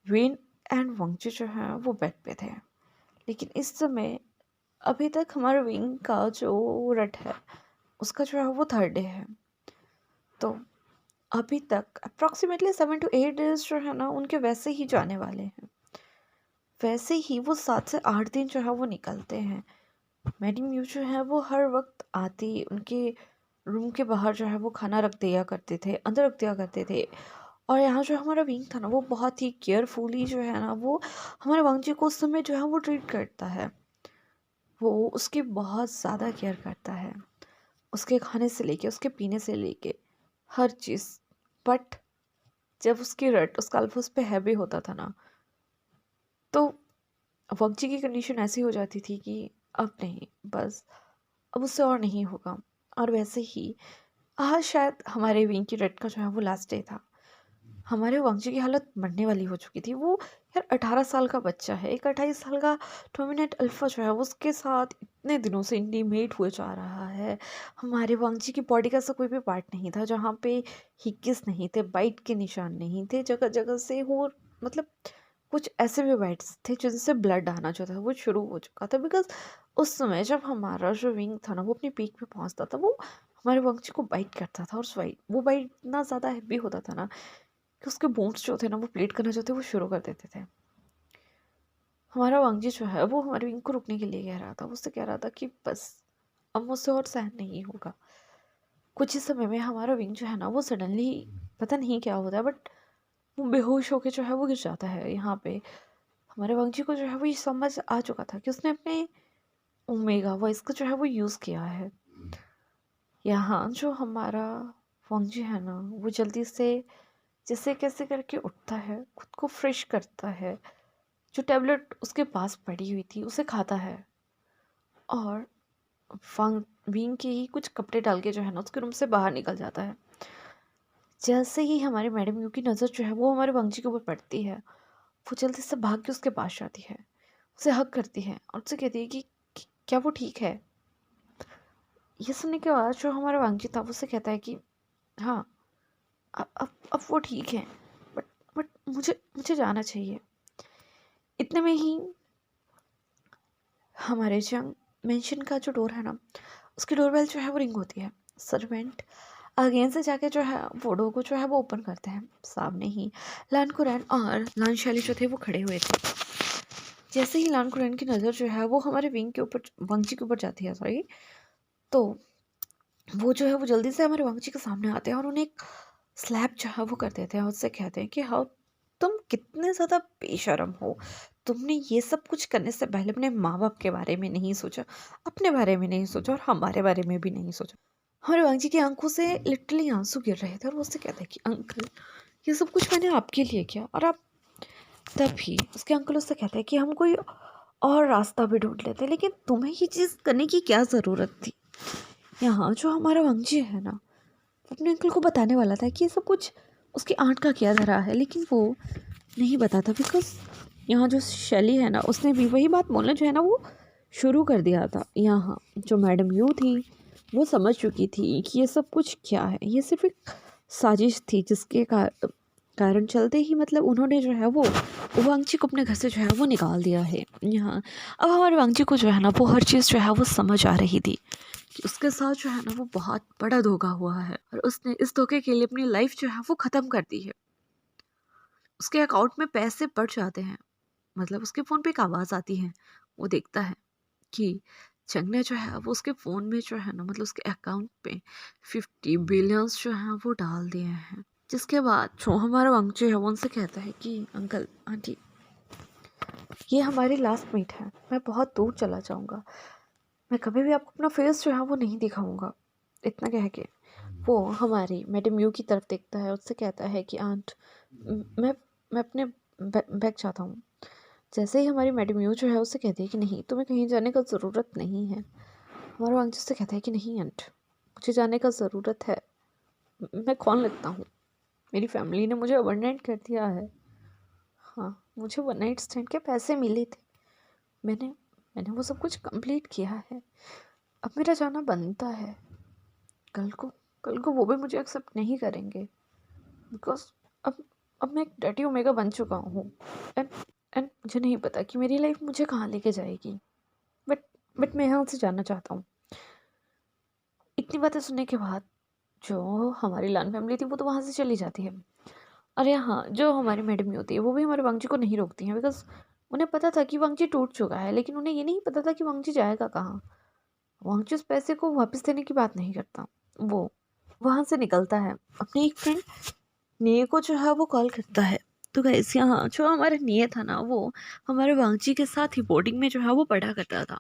विन एंड वंगजी जो है वो बेड पे थे। लेकिन इस समय अभी तक हमारे विंग का जो रट है उसका जो है वो थर्ड डे है। तो अभी तक अप्रॉक्सीमेटली 7 to 8 डेज जो है ना उनके वैसे ही जाने वाले हैं। वैसे ही वो 7 से 8 दिन जो है वो निकलते हैं। मैडम यू जो है वो हर वक्त आती उनके रूम के बाहर जो है वो खाना रख दिया करते थे, अंदर रख दिया करते थे। और यहाँ जो हमारा विंग था ना वो बहुत ही केयरफुली जो है ना वो हमारे वांगजी को उस समय जो है वो ट्रीट करता है। वो उसकी बहुत ज़्यादा केयर करता है, उसके खाने से लेके उसके पीने से लेके हर चीज़। बट जब उसकी रट उसका अल्फा उस पे हैवी होता था ना तो वक्जी की कंडीशन ऐसी हो जाती थी कि अब नहीं, बस अब उससे और नहीं होगा। और वैसे ही आज शायद हमारे विंग की रट का जो है वो लास्ट डे था। हमारे वांगजी की हालत मरने वाली हो चुकी थी। वो यार 18 साल का बच्चा है, एक 28 साल का डोमिनेंट अल्फा जो है वो उसके साथ इतने दिनों से इंटीमेट हुए जा रहा है। हमारे वांगजी की बॉडी का ऐसा कोई भी पार्ट नहीं था जहाँ पे हिक्किस नहीं थे, बाइट के निशान नहीं थे, जगह जगह से वो मतलब कुछ ऐसे भी बाइट्स थे जिनसे ब्लड आना जो था वो शुरू हो चुका था। बिकॉज उस समय जब हमारा जो विंग था ना वो अपनी पीक पे पहुंचता था वो हमारे वांगजी को बाइट करता था। और उस बाइट वो बाइट इतना ज़्यादा हैवी होता था ना कि उसके बोन्स जो थे ना वो प्लीड करना जो थे वो शुरू कर देते थे। हमारा वांगजी जो है वो हमारे विंग को रुकने के लिए कह रहा था, वो उससे कह रहा था कि बस अब मुझसे और सहन नहीं होगा। कुछ ही समय में हमारा विंग जो है ना वो सडनली पता नहीं क्या होता है, बट वो बेहोश होके जो है वो गिर जाता है। यहाँ पे हमारे वंशी को जो है वो ये समझ आ चुका था कि उसने अपने ओमेगा वॉइस का जो है वो यूज़ किया है। यहाँ जो हमारा वंशी है ना वो जल्दी से जैसे कैसे करके उठता है, खुद को फ्रेश करता है, जो टैबलेट उसके पास पड़ी हुई थी उसे खाता है और फंग विंग के ही कुछ कपड़े डाल के जो है ना उसके रूम से बाहर निकल जाता है। जैसे ही हमारे मैडम यू की नज़र जो है वो हमारे वंशी के ऊपर पड़ती है, वो जल्दी से भाग के उसके पास जाती है, उसे हग करती है और उससे कहती है कि क्या वो ठीक है। ये सुनने के बाद जो हमारा वांगजी था वो उससे कहता है कि हाँ, अब वो ठीक है, बट बट मुझे मुझे जाना चाहिए। इतने में ही हमारे जंग मेंशन का जो डोर है ना उसकी डोरबेल जो है वो रिंग होती है। सर्वेंट अगेन से जाके जो है वो डोर को जो है वो ओपन करते हैं। सामने ही लान कुरैन और लान शैली जो थे वो खड़े हुए थे। जैसे ही लान कुरैन की नज़र जो है वो हमारे विंग के ऊपर वंशी के ऊपर जाती है, सॉरी, तो वो जो है वो जल्दी से हमारे वंशी के सामने आते हैं और उन्हें एक स्लैप जो है वो कर देते हैं। उससे कहते हैं कि हाँ, तुम कितने ज़्यादा बेशर्म हो, तुमने ये सब कुछ करने से पहले अपने माँ बाप के बारे में नहीं सोचा, अपने बारे में नहीं सोचा और हमारे बारे में भी नहीं सोचा। हमारे वांगजी की आंखों से लिटरली आंसू गिर रहे थे और वो उससे कहता है कि अंकल, ये सब कुछ मैंने आपके लिए किया। और आप तभी उसके अंकल उससे कहते हैं कि हम कोई और रास्ता भी ढूंढ लेते, लेकिन तुम्हें ये चीज़ करने की क्या ज़रूरत थी। यहाँ जो हमारा वांगजी है ना अपने अंकल को बताने वाला था कि ये सब कुछ उसकी आंट का किया जा रहा है, लेकिन वो नहीं बताता बिकॉज यहाँ जो शैली है ना उसने भी वही बात बोलना जो है ना वो शुरू कर दिया था। यहाँ जो मैडम यू थी वो समझ चुकी थी कि ये सब कुछ क्या है, ये सिर्फ एक साजिश थी जिसके कारण चलते ही मतलब उन्होंने जो है वो वांगची को अपने घर से जो है वो निकाल दिया है। यहाँ अब हमारे वांगची को जो है ना वो हर चीज़ जो है वो समझ आ रही थी कि उसके साथ जो है ना वो बहुत बड़ा धोखा हुआ है और उसने इस धोखे के लिए अपनी लाइफ जो है वो ख़त्म कर दी है। उसके अकाउंट में पैसे बढ़ जाते हैं, मतलब उसके फ़ोन पे एक आवाज़ आती है, वो देखता है कि चंग ने जो है वो उसके फ़ोन में जो है ना मतलब उसके अकाउंट पे 50 बिलियंस जो हैं वो डाल दिए हैं। जिसके बाद जो हमारा वांगची है वो उनसे कहता है कि अंकल आंटी, ये हमारी लास्ट मीट है, मैं बहुत दूर चला जाऊँगा, मैं कभी भी आपको अपना फेस जो है वो नहीं दिखाऊंगा। इतना कह के वो हमारी मैडम यू की तरफ देखता है, उससे कहता है कि आंट, मैं अपने बैग चाहता हूँ। जैसे ही हमारी मैडम यू जो है उससे कहती है कि नहीं, तुम्हें कहीं जाने का ज़रूरत नहीं है। हमारा वांगजी से कहता है कि नहीं आंट, मुझे जाने का ज़रूरत है, मैं कौन लगता हूँ, मेरी फैमिली ने मुझे अबंडेंट कर दिया है। हाँ, मुझे वन नाइट स्टैंड के पैसे मिले थे, मैंने मैंने वो सब कुछ कंप्लीट किया है, अब मेरा जाना बनता है। कल को कल को वो भी मुझे एक्सेप्ट नहीं करेंगे बिकॉज अब अब मैं एक डर्टी ओमेगा बन चुका हूँ। एंड एंड मुझे नहीं पता कि मेरी लाइफ मुझे कहाँ लेके जाएगी, बट बट मैं यहाँ से जानना चाहता हूँ। इतनी बातें सुनने के बाद जो हमारी लान फैमिली थी वो तो वहाँ से चली जाती है। और यहाँ जो हमारी मैडम ही होती है वो भी हमारे वांगजी को नहीं रोकती हैं बिकॉज उन्हें पता था कि वांगजी टूट चुका है, लेकिन उन्हें ये नहीं पता था कि वांगजी जाएगा कहाँ। वांगजी उस पैसे को वापस देने की बात नहीं करता, वो वहाँ से निकलता है, अपनी एक फ्रेंड निये को जो है वो कॉल करता है। तो गाइस यहाँ जो हमारा निये था ना वो हमारे वांगजी के साथ ही बोर्डिंग में जो है वो पढ़ा करता था।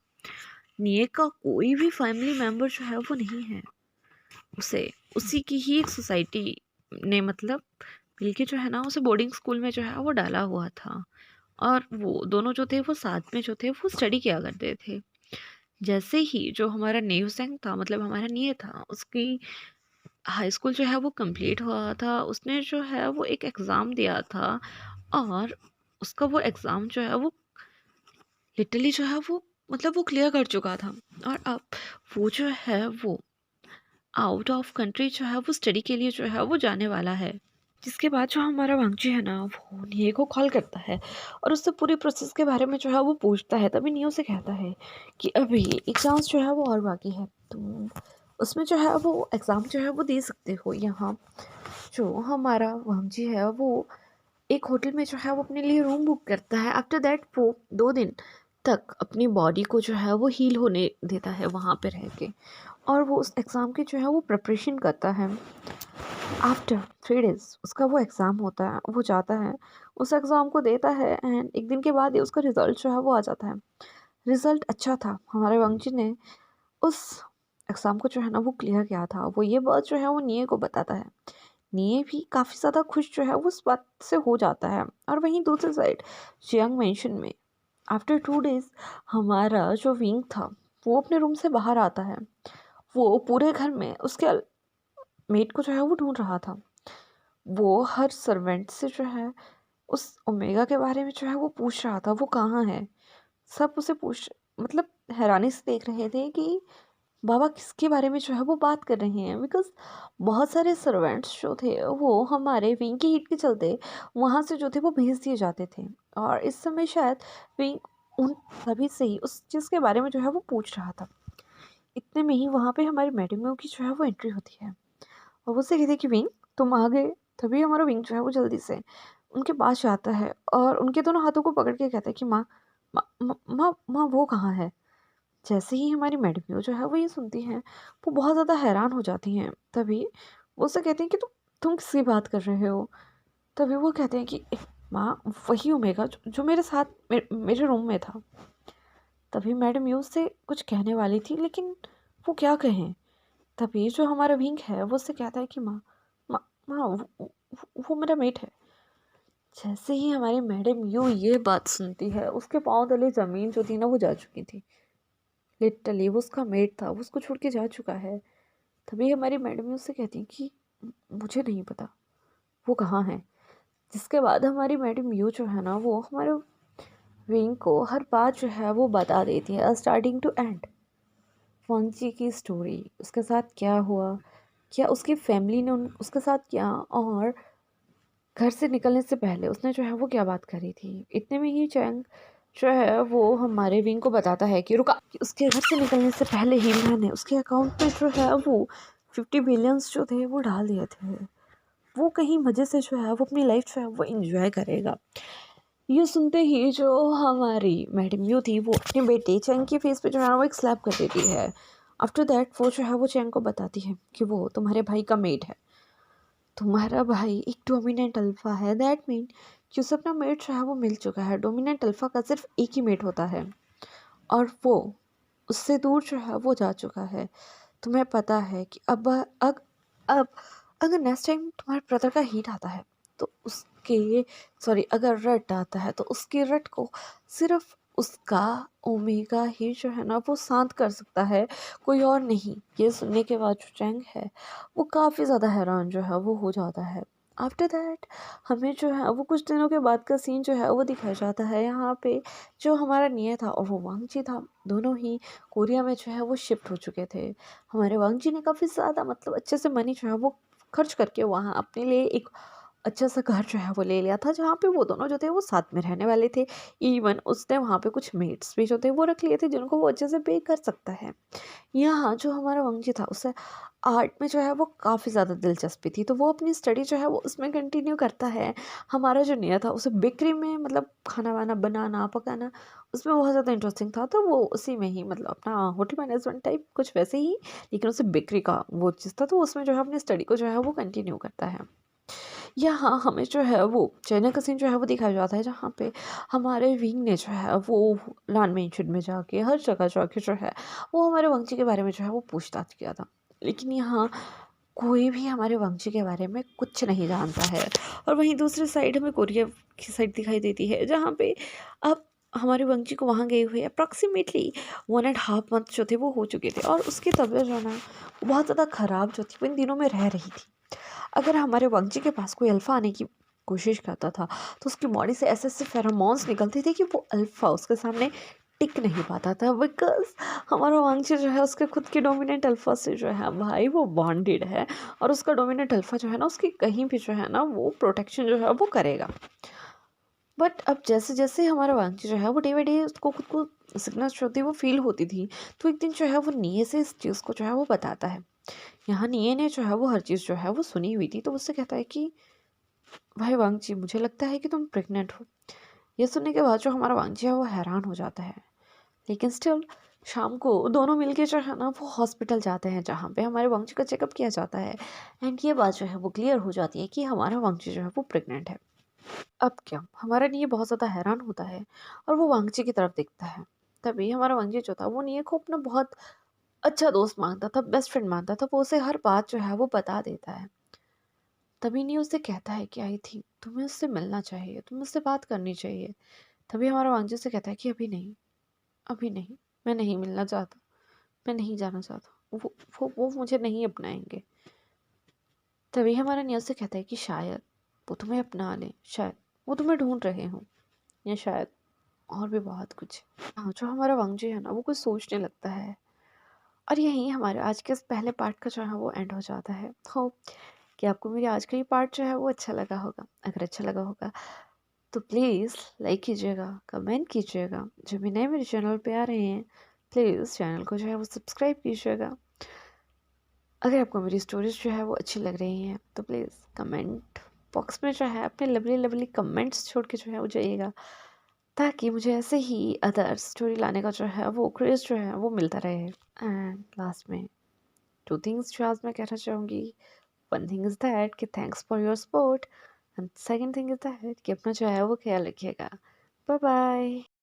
निये का कोई भी फैमिली मेम्बर जो है वो नहीं है, उसे उसी की ही एक सोसाइटी ने मतलब मिलके जो है ना उसे बोर्डिंग स्कूल में जो है वो डाला हुआ था। और वो दोनों जो थे वो साथ में जो थे वो स्टडी किया करते थे। जैसे ही जो हमारा नेवसेंग था मतलब हमारा निये था उसकी हाई स्कूल जो है वो कंप्लीट हुआ था, उसने जो है वो एक एग्ज़ाम दिया था और उसका वो एग्ज़ाम जो है वो लिटरली जो है वो मतलब वो क्लियर कर चुका था। और अब वो जो है वो आउट ऑफ कंट्री जो है वो स्टडी के लिए जो है वो जाने वाला है। जिसके बाद जो हमारा वांगजी है ना वो निये को कॉल करता है और उससे पूरी प्रोसेस के बारे में जो है वो पूछता है। तभी नियो से कहता है कि अभी एग्ज़ाम्स जो है वो और बाकी है, तो उसमें जो है वो एग्ज़ाम जो है वो दे सकते हो। यहाँ जो हमारा वांगजी है वो एक होटल में जो है वो अपने लिए रूम बुक करता है। आफ्टर दैट वो 2 दिन तक अपनी बॉडी को जो है वो हील होने देता है वहाँ पे रह के। और वो उस एग्ज़ाम की जो है वो प्रिपरेशन करता है। आफ्टर 3 डेज़ उसका वो एग्ज़ाम होता है, वो जाता है, उस एग्ज़ाम को देता है एंड 1 दिन के बाद ही उसका रिज़ल्ट जो है वो आ जाता है। रिज़ल्ट अच्छा था, हमारे वंशी ने उस एग्ज़ाम को जो है ना वो क्लियर किया था। वो ये बात जो है वो निये को बताता है। निये भी काफ़ी ज़्यादा खुश जो है वो उस बात से हो जाता है। और वहीं दूसरी साइड चियांग मेंशन में आफ्टर 2 डेज़ हमारा जो विंग था वो अपने रूम से बाहर आता है। वो पूरे घर में उसके मेड को जो है वो ढूँढ रहा था। वो हर सर्वेंट से जो है उस ओमेगा के बारे में जो है वो पूछ रहा था, वो कहाँ है? सब उसे पूछ मतलब हैरानी से देख रहे थे कि बाबा किसके बारे में जो है वो बात कर रहे हैं, बिकॉज़ बहुत सारे सर्वेंट्स जो थे वो हमारे विंग की हीट के चलते वहाँ से जो थे वो भेज दिए जाते थे। और इस समय शायद विंग उन सभी से ही उस चीज़ के बारे में जो है वो पूछ रहा था। इतने में ही वहाँ पे हमारी मैडमों की जो है वो एंट्री होती है और वो उससे कहती है कि विंग तुम आ गए। तभी हमारा विंग जो है वो जल्दी से उनके पास जाता है और उनके दोनों हाथों को पकड़ के कहता है कि माँ माँ माँ माँ माँ, वो कहाँ है? जैसे ही हमारी मैडमियो जो है वो ये सुनती हैं, वो बहुत ज़्यादा हैरान हो जाती हैं। तभी वो उससे कहती हैं कि तुम किसकी बात कर रहे हो? तभी वो कहते हैं कि माँ वही ओमेगा जो मेरे साथ मेरे रूम में था। तभी मैडमियो उससे कुछ कहने वाली थी लेकिन वो क्या कहें? तभी जो हमारा विंग है वो उससे कहता है कि माँ माँ माँ वो मेरा मेट है। जैसे ही हमारी मैडम ये बात सुनती है, उसके पाँव तले ज़मीन जो थी ना वो जा चुकी थी। लिटरली वो उसका मेट था, वो उसको छोड़ के जा चुका है। तभी हमारी मैडम उससे कहती है कि मुझे नहीं पता वो कहाँ है। जिसके बाद हमारी मैडम जो है ना वो हमारे विंग को हर बात जो है वो बता देती है स्टार्टिंग टू एंड। फंची की स्टोरी, उसके साथ क्या हुआ, क्या उसकी फैमिली ने उसके साथ किया, और घर से निकलने से पहले उसने जो है वो क्या बात करी थी। इतने में ही चैंग जो है वो हमारे विंग को बताता है कि रुका, कि उसके घर से निकलने से पहले ही मैंने उसके अकाउंट में जो है वो 50 बिलियंस जो थे वो डाल दिए थे। वो कहीं मज़े से जो है वो अपनी लाइफ जो है वो इंजॉय करेगा। ये सुनते ही जो हमारी मैडम यू थी वो अपने बेटे चैंग के फेस पे जो है वो एक स्लैप कर देती है। आफ्टर दैट वो जो है वो चैंग को बताती है कि वो तुम्हारे भाई का मेट है। तुम्हारा भाई एक डोमिनेंट अल्फा है, दैट मीन कि उसे अपना मेट जो है वो मिल चुका है। डोमिनेंट अल्फा का सिर्फ एक ही मेट होता है और वो उससे दूर जो है वो जा चुका है। तुम्हें पता है कि अब अगर नेक्स्ट टाइम तुम्हारे ब्रदर का हीट आता है तो उसके सॉरी अगर रट आता है तो उसके रट को सिर्फ उसका ओमेगा ही जो है ना वो शांत कर सकता है, कोई और नहीं। ये सुनने के बाद जो चैंग है वो काफ़ी ज़्यादा हैरान जो है वो हो जाता है। आफ्टर दैट हमें जो है वो कुछ दिनों के बाद का सीन जो है वो दिखाया जाता है। यहाँ पे जो हमारा निये था और वो वांगजी था, दोनों ही कोरिया में जो है वो शिफ्ट हो चुके थे। हमारे वांगजी ने काफ़ी ज़्यादा मतलब अच्छे से मनी जो है वो खर्च करके वहाँ अपने लिए एक अच्छा सा घर जो है वो ले लिया था, जहाँ पे वो दोनों जो थे वो साथ में रहने वाले थे। इवन उसने वहाँ पे कुछ मेट्स भी जो थे वो रख लिए थे जिनको वो अच्छे से पे कर सकता है। यहाँ जो हमारा वंशी था उसे आर्ट में जो है वो काफ़ी ज़्यादा दिलचस्पी थी, तो वो अपनी स्टडी जो है वो उसमें कंटिन्यू करता है। हमारा जो निया था उसे बेकरी में मतलब खाना वाना बनाना पकाना उसमें बहुत ज़्यादा इंटरेस्टिंग था, तो वो उसी में ही मतलब अपना होटल मैनेजमेंट टाइप कुछ वैसे ही, लेकिन उसे बेकरी का वो चीज़ था, तो उसमें जो है अपनी स्टडी को जो है वो कंटिन्यू करता है। यहाँ हमें जो है वो चाइना का सीन जो है वो दिखाया जाता है, जहाँ पे हमारे विंग ने जो है वो लान मेंशन में जाके हर जगह जाके जो है वो हमारे वंशी के बारे में जो है वो पूछताछ किया था। लेकिन यहाँ कोई भी हमारे वंशी के बारे में कुछ नहीं जानता है। और वहीं दूसरी साइड हमें कोरिया की साइड दिखाई देती है, जहाँ पे अब हमारे वंशी को वहाँ गए हुए अप्रॉक्सीमेटली 1.5 मंथ जो थे वो हो चुके थे, और उसकी तबीयत जो है ना वो बहुत ज़्यादा ख़राब जो थी वो इन दिनों में रह रही थी। अगर हमारे वंशी के पास कोई अल्फ़ा आने की कोशिश करता था तो उसकी बॉडी से ऐसे फेरोमोन्स निकलते थे कि वो अल्फ़ा उसके सामने टिक नहीं पाता था, बिकॉज़ हमारा वंशी जो है उसके खुद के डोमिनेंट अल्फ़ा से जो है भाई वो बॉन्डेड है, और उसका डोमिनेंट अल्फ़ा जो है ना उसकी कहीं भी जो है ना वो प्रोटेक्शन जो है वो करेगा। बट अब जैसे जैसे हमारा वंशी जो है वो डे बाई डे उसको खुद को सिकनेस जो होती है वो फील होती थी, तो एक दिन जो है वो निये से इस चीज़ को जो है वो बताता है। यहाँ निये ने जो है वो हर चीज़ जो है वो सुनी हुई थी, तो उससे कहता है कि भाई वांगजी मुझे लगता है कि तुम प्रेग्नेंट हो। ये सुनने के बाद जो हमारा वांगजी है वो हैरान हो जाता है, लेकिन स्टिल शाम को दोनों मिलके जो है ना वो हॉस्पिटल जाते हैं जहाँ पे हमारे वांगची का चेकअप किया जाता है। एंड ये बात जो है वो क्लियर हो जाती है कि हमारा वांगची जो है वो प्रेग्नेंट है। अब क्या, हमारा निये बहुत ज़्यादा हैरान होता है और वो वांगची की तरफ देखता है। तभी हमारा वांगची जो था वो निये को अपना बहुत अच्छा दोस्त मानता था, बेस्ट फ्रेंड मानता था। वो उसे हर बात जो है वो बता देता है। तभी निये उससे कहता है कि आई थिंक तुम्हें उससे मिलना चाहिए, तुम्हें उससे बात करनी चाहिए। तभी हमारा वांगची से कहता है कि अभी नहीं, मैं नहीं मिलना चाहता, मैं नहीं जाना चाहता। वो मुझे नहीं अपनाएँगे। तभी हमारा नियत से कहता है कि शायद वो तुम्हें अपना लें, शायद वो तुम्हें ढूँढ रहे हों, या शायद और भी बहुत कुछ। हाँ, जो हमारा वांगजी है ना वो कुछ सोचने लगता है और यहीं हमारे आज के इस पहले पार्ट का जो है वो एंड हो जाता है। होप कि आपको मेरी आज का ये पार्ट जो है वो अच्छा लगा होगा। अगर अच्छा लगा होगा तो प्लीज़ लाइक कीजिएगा, कमेंट कीजिएगा। जो भी नए मेरे चैनल पे आ रहे हैं प्लीज़ चैनल को जो है वो सब्सक्राइब कीजिएगा। अगर आपको मेरी स्टोरीज़ जो है वो अच्छी लग रही हैं तो प्लीज़ कमेंट बॉक्स में जो है अपने लवली लवली कमेंट्स छोड़ के जो है वो जाइएगा, ताकि मुझे ऐसे ही अदर स्टोरी लाने का जो है वो क्रेज़ जो है वो मिलता रहे। एंड लास्ट में 2 थिंग्स जो आज मैं कहना चाहूँगी। वन थिंग इज़ दैट कि thanks for your support and second thing is that कि अपना जो है वो ख्याल रखिएगा। Bye bye.